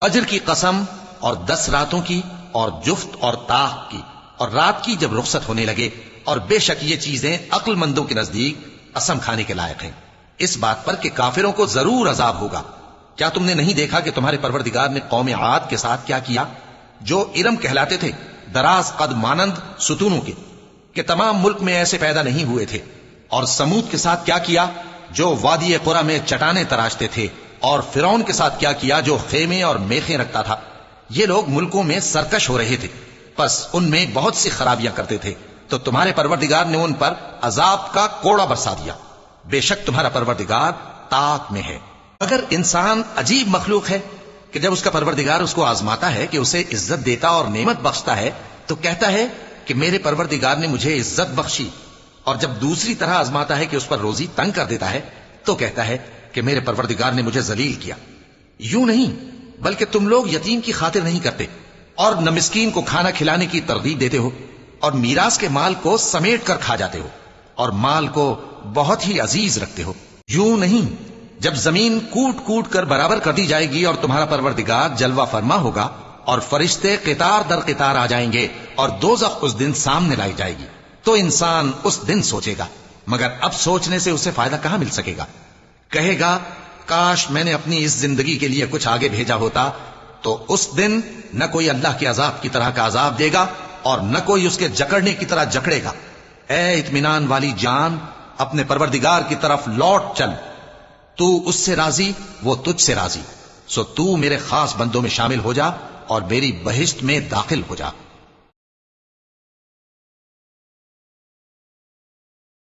فجر کی قسم اور 10 راتوں کی اور جفت اور طاق کی اور رات کی جب رخصت ہونے لگے، اور بے شک یہ چیزیں عقل مندوں کے نزدیک قسم کھانے کے لائق ہیں، اس بات پر کہ کافروں کو ضرور عذاب ہوگا۔ کیا تم نے نہیں دیکھا کہ تمہارے پروردگار نے قوم عاد کے ساتھ کیا کیا، جو ارم کہلاتے تھے، دراز قد مانند ستونوں کے، کہ تمام ملک میں ایسے پیدا نہیں ہوئے تھے؟ اور سمود کے ساتھ کیا کیا، جو وادی قرا میں چٹانیں تراشتے تھے؟ اور فرعون کے ساتھ کیا کیا، جو خیمے اور میخیں رکھتا تھا؟ یہ لوگ ملکوں میں سرکش ہو رہے تھے، پس ان میں بہت سی خرابیاں کرتے تھے، تو تمہارے پروردگار نے ان پر عذاب کا کوڑا برسا دیا۔ بے شک تمہارا پروردگار طاق میں ہے۔ اگر انسان عجیب مخلوق ہے کہ جب اس کا پروردگار اس کو آزماتا ہے، کہ اسے عزت دیتا اور نعمت بخشتا ہے، تو کہتا ہے کہ میرے پروردگار نے مجھے عزت بخشی، اور جب دوسری طرح آزماتا ہے کہ اس پر روزی تنگ کر دیتا ہے، تو کہتا ہے کہ میرے پروردگار نے مجھے ذلیل کیا۔ یوں نہیں، بلکہ تم لوگ یتیم کی خاطر نہیں کرتے، اور نہ مسکین کو کھانا کھلانے کی ترغیب دیتے ہو، اور میراث کے مال کو سمیٹ کر کھا جاتے ہو، اور مال کو بہت ہی عزیز رکھتے ہو۔ یوں نہیں، جب زمین کوٹ کوٹ کر برابر کر دی جائے گی اور تمہارا پروردگار جلوہ فرما ہوگا، اور فرشتے قطار در قطار آ جائیں گے، اور دوزخ اس دن سامنے لائی جائے گی، تو انسان اس دن سوچے گا، مگر اب سوچنے سے اسے فائدہ کہاں مل سکے گا؟ کہے گا کاش میں نے اپنی اس زندگی کے لیے کچھ آگے بھیجا ہوتا، تو اس دن نہ کوئی اللہ کے عذاب کی طرح کا عذاب دے گا، اور نہ کوئی اس کے جکڑنے کی طرح جکڑے گا۔ اے اطمینان والی جان، اپنے پروردگار کی طرف لوٹ چل، تو اس سے راضی، وہ تجھ سے راضی، سو تو میرے خاص بندوں میں شامل ہو جا اور میری بہشت میں داخل ہو جا۔